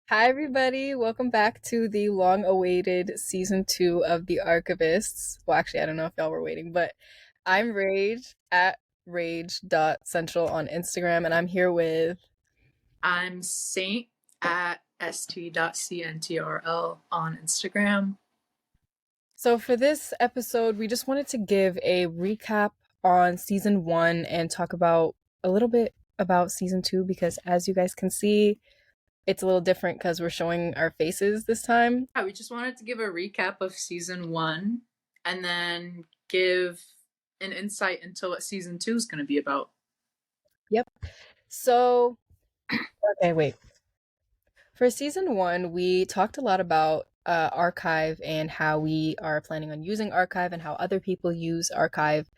Hi, everybody. Welcome back to the long awaited season 2 of The Archivists. Well, actually, I don't know if y'all were waiting, but I'm Rage at rage.central on Instagram, and I'm here with. I'm Saint at st.cntrl on Instagram. So, for this episode, we just wanted to give a recap on season 1 and talk about a little bit about season 2 because, as you guys can see, it's a little different because we're showing our faces this time. Yeah, we just wanted to give a recap of season 1 and then give an insight into what season 2 is going to be about. Yep. So, okay, wait. For season 1, we talked a lot about Archive and how we are planning on using Archive and how other people use Archive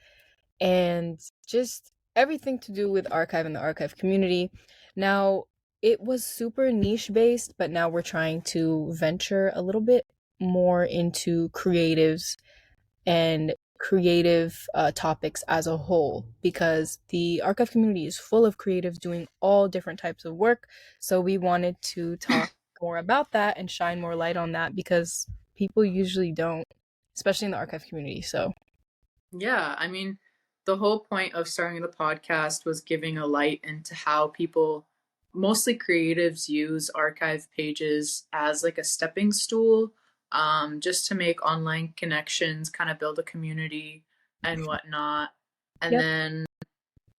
and just everything to do with Archive and the Archive community. Now, it was super niche based, but now we're trying to venture a little bit more into creatives and creative topics as a whole because the archive community is full of creatives doing all different types of work. So we wanted to talk more about that and shine more light on that because people usually don't, especially in the archive community. So, Yeah, I mean, the whole point of starting the podcast was giving a light into how people, mostly creatives, use archive pages as like a stepping stool, just to make online connections, kind of build a community and whatnot. And yep, then,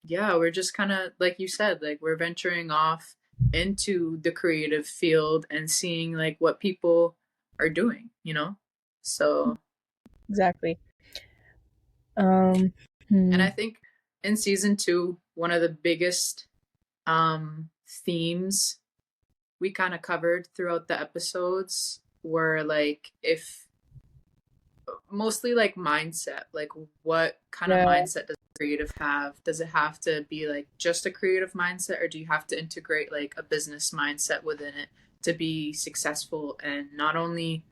yeah, we're just kind of, like you said, like we're venturing off into the creative field and seeing like what people are doing? So, exactly. Um, and hmm, I think in season 2, one of the biggest themes we kind of covered throughout the episodes were like if mostly like mindset, like what kind of yeah, mindset does a creative have? Does it have to be like just a creative mindset, or do you have to integrate like a business mindset within it to be successful? And not only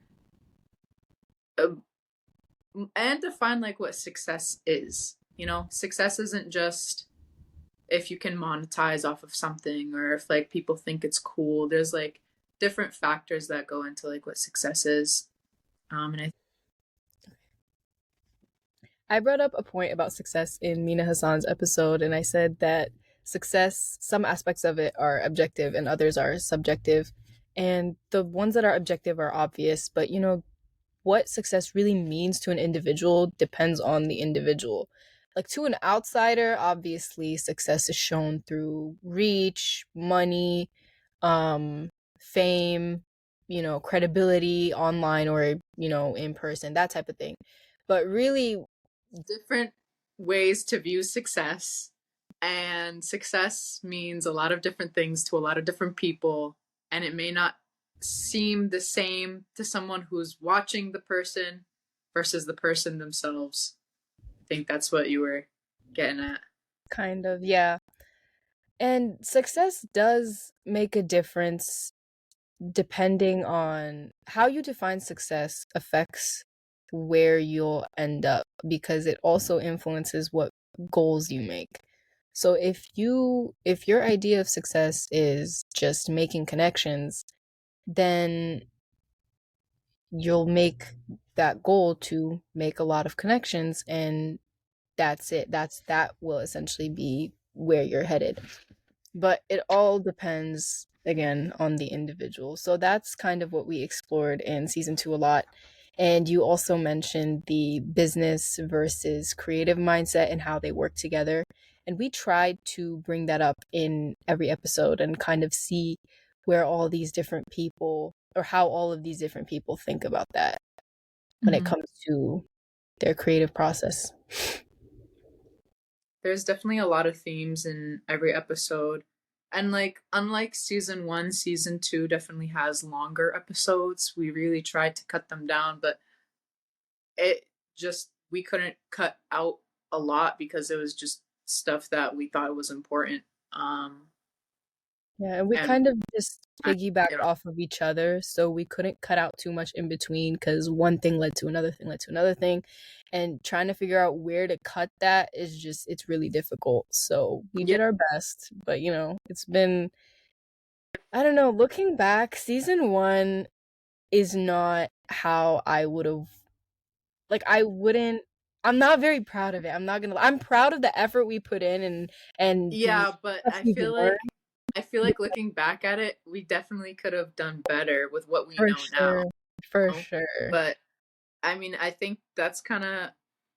uh, and define like what success is. Success isn't just if you can monetize off of something, or if like people think it's cool. There's like different factors that go into like what success is. And I I brought up a point about success in Mina Hassan's episode, and I said that success, some aspects of it are objective and others are subjective. And the ones that are objective are obvious, but what success really means to an individual depends on the individual. Like to an outsider, obviously success is shown through reach, money, fame, credibility online or, in person, that type of thing. But really, different ways to view success, and success means a lot of different things to a lot of different people, and it may not seem the same to someone who's watching the person versus the person themselves. I think that's what you were getting at. kind of, yeah. And success does make a difference depending on how you define success affects where you'll end up because it also influences what goals you make. So if your idea of success is just making connections, then you'll make that goal to make a lot of connections and that's it. That will essentially be where you're headed. But it all depends again on the individual. So that's kind of what we explored in season 2 a lot. And you also mentioned the business versus creative mindset and how they work together. And we tried to bring that up in every episode and kind of see where all these different people or how all of these different people think about that when it Mm-hmm. comes to their creative process. There's definitely a lot of themes in every episode. And like unlike season 1, season 2 definitely has longer episodes. We really tried to cut them down, but it just we couldn't cut out a lot because it was just stuff that we thought was important. Yeah, and we And kind of just I piggybacked get off of each other, so we couldn't cut out too much in between because one thing led to another thing led to another thing, and trying to figure out where to cut that is it's really difficult. So we yeah, did our best, but it's been I don't know, looking back, season 1 is not how I would have, like, I wouldn't, I'm not very proud of it. I'm not gonna I'm proud of the effort we put in and the Yeah, but stuff we've learned. I feel Yeah, like looking back at it, we definitely could have done better with what we for know now. sure. For You know? sure. But I mean, I think that's kind of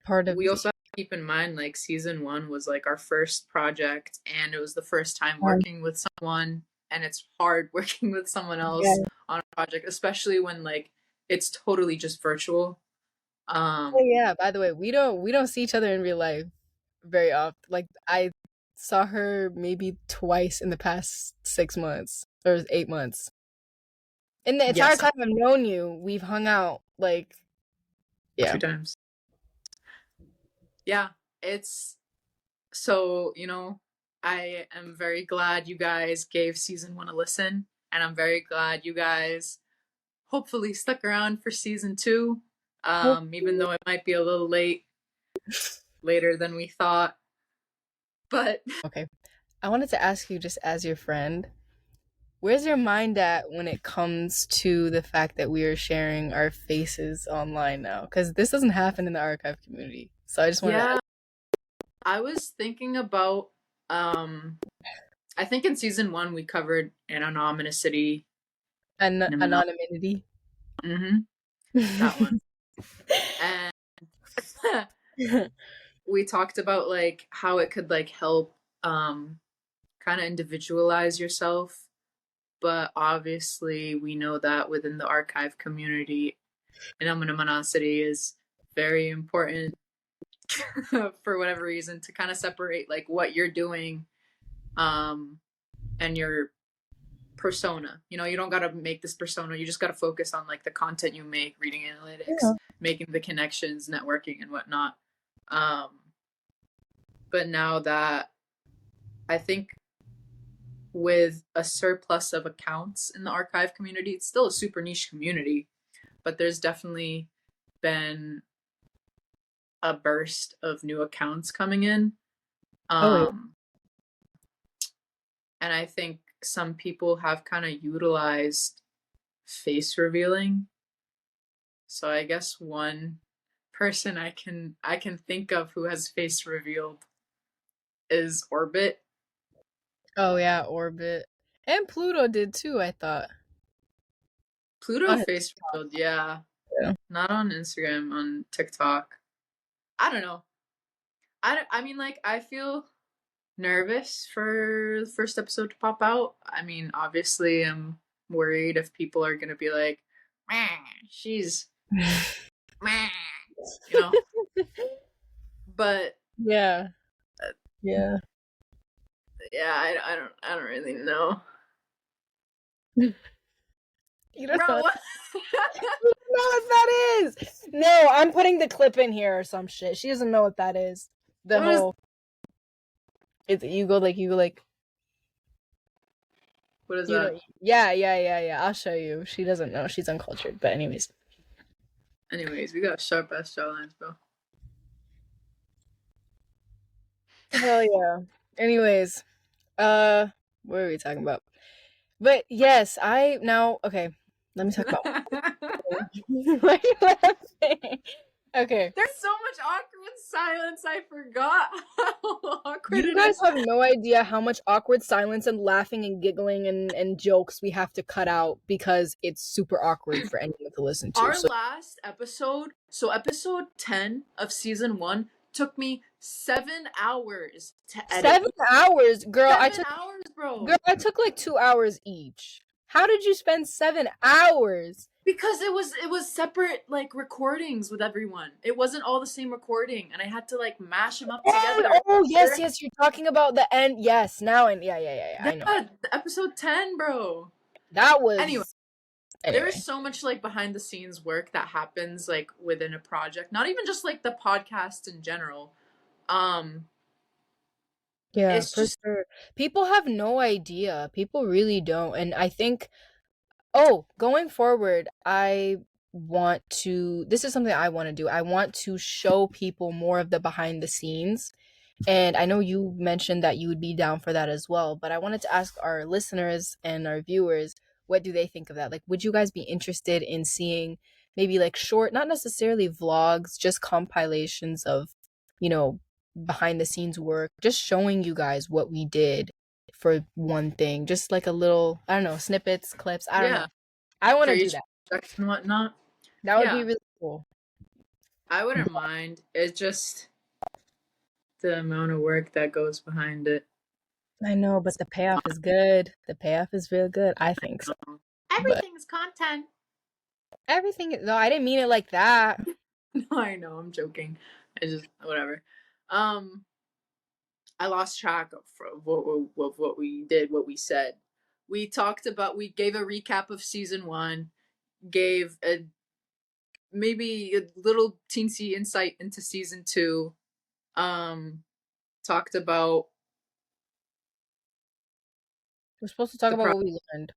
Part of we the also have to keep in mind like season one was like our first project and it was the first time um, working with someone and it's hard working with someone else yeah. on a project, especially when like it's totally just virtual. Oh Um yeah, by the way, we don't see each other in real life very often. Like I saw her maybe twice in the past 6 months or 8 months. In the entire yes, time I've known you, we've hung out like two yeah. times. Yeah, it's so, I am very glad you guys gave season one a listen and I'm very glad you guys hopefully stuck around for season two. Even though it might be a little later than we thought. But Okay. I wanted to ask you, just as your friend, where's your mind at when it comes to the fact that we are sharing our faces online now? Because this doesn't happen in the archive community. So I just wanted to yeah, I was thinking about um I think in season one we covered anonymity. anonymity. Mm-hmm, that one. And we talked about like how it could like help kind of individualize yourself. But obviously we know that within the archive community, anonymity is very important for whatever reason to kind of separate like what you're doing um and your persona. You don't got to make this persona. You just got to focus on like the content you make, reading analytics, Yeah. making the connections, networking and whatnot. um but now that I think with a surplus of accounts in the archive community, it's still a super niche community, but there's definitely been a burst of new accounts coming in. Oh yeah. um and I think some people have kind of utilized face revealing. So I guess one person I can think of who has face revealed is Orbit. Oh yeah, Orbit. And Pluto did too, I thought. Pluto On his face revealed, yeah. yeah. Not on Instagram, on TikTok. I don't know. I mean, like, I feel nervous for the first episode to pop out. I mean, obviously, I'm worried if people are gonna be like, "Meh, she's meh," you know. But Yeah. Yeah. yeah, I don't really know, You don't know bro. what, you don't know what that is. No, I'm putting the clip in here or some shit. She doesn't know what that is. The What is whole it's you go like what is you that? know yeah. I'll show you. She doesn't know. She's uncultured. But anyways. Anyways, we got sharp ass jawlines, bro. Hell yeah. Anyways, what are we talking about? But yes, I now okay. Let me talk about why are you laughing? Okay. There's so much awkward silence. I forgot how awkward You it guys is. have no idea how much awkward silence and laughing and giggling and jokes we have to cut out because it's super awkward for anyone to listen to. Our So last episode, so episode 10 of season one, took me 7 hours to edit. 7 hours, girl. 7 hours, bro. I took like 2 hours each. How did you spend 7 hours? Because it was separate like recordings with everyone. It wasn't all the same recording, and I had to like mash them up And together. oh yes, you're talking about the end. Yes, now and yeah. I know. Yeah, episode 10, bro. That Anyway, was there is anyway. so much like behind the scenes work that happens like within a project, not even just like the podcast in general. um Yeah, it's for just sure. People have no idea. People really don't. And I think, oh, going forward, this is something I want to do. I want to show people more of the behind the scenes And I know you mentioned that you would be down for that as well, but I wanted to ask our listeners and our viewers, what do they think of that? Like, would you guys be interested in seeing maybe like short, not necessarily vlogs, just compilations of, you know, behind the scenes work, just showing you guys what we did for one thing, just like a little, I don't know, snippets, clips, I don't know. Yeah, I want for to do each that. project and whatnot. That would be Yeah, really cool. I wouldn't mind. It's just the amount of work that goes behind it. I know, but the payoff is good. The payoff is real good. I think so. But Everything's content. everything, no, I didn't mean it like that. No, I know, I'm joking. I just whatever. Um, I lost track of what we did, what we said. We talked about. We gave a recap of season one. Gave a maybe a little teensy insight into season two. Um, Talked about We're supposed to talk the about pro. what we learned.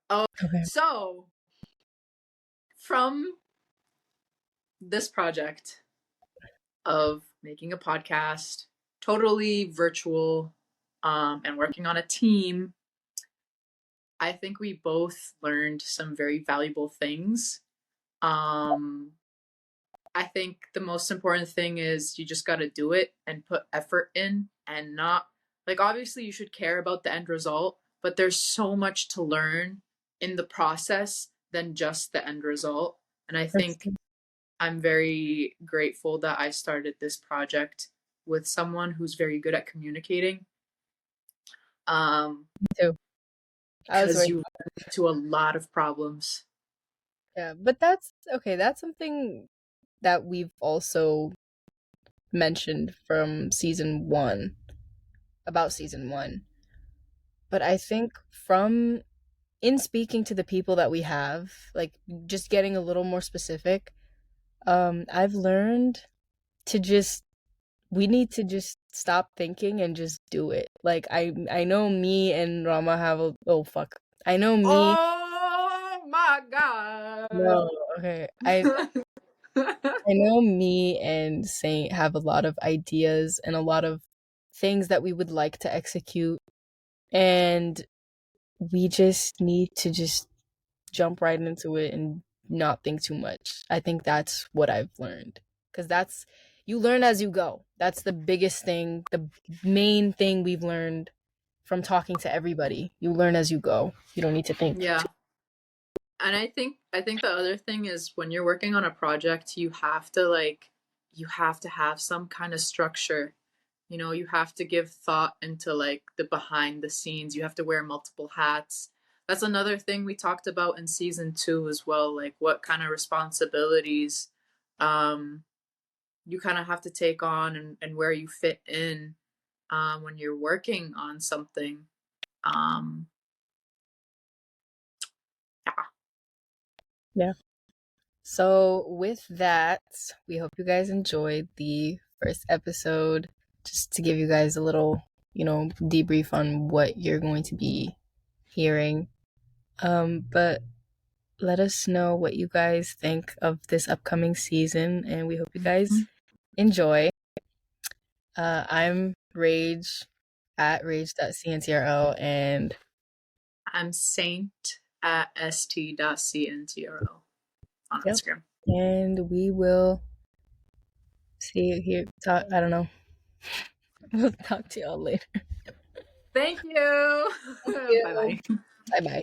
Oh, Okay. so from this project of making a podcast, totally virtual, and working on a team, I think we both learned some very valuable things. Um, I think the most important thing is you just got to do it and put effort in and not like obviously you should care about the end result, but there's so much to learn in the process than just the end result. And I That's think I'm very grateful that I started this project with someone who's very good at communicating. me too. I was Because very you run into a lot of problems. yeah, but that's okay. That's something that we've also mentioned from season one about season one. But I think from in speaking to the people that we have, like just getting a little more specific, I've learned to just we need to just stop thinking and just do it. Like I know me and Rama have a oh fuck. I know me Oh my no, god. okay. I know me and Saint have a lot of ideas and a lot of things that we would like to execute and we just need to just jump right into it and not think too much. I think that's what I've learned. Cuz that's you learn as you go. That's the biggest thing, the main thing we've learned from talking to everybody. You learn as you go. You don't need to think too. Yeah. And I think the other thing is when you're working on a project, you have to have some kind of structure. You know, you have to give thought into like the behind the scenes. You have to wear multiple hats. That's another thing we talked about in season 2 as well, like what kind of responsibilities um you kind of have to take on and where you fit in when you're working on something. Um, yeah. Yeah. So, with that, we hope you guys enjoyed the first episode. Just to give you guys a little, debrief on what you're going to be hearing. But let us know what you guys think of this upcoming season, and we hope you guys enjoy. I'm Rage at rage.cntrl, and I'm Saint at st.cntrl on yep, Instagram. and we will see you here. Talk, I don't know. We'll talk to y'all later. Thank you. Thank Bye you. bye. Bye bye.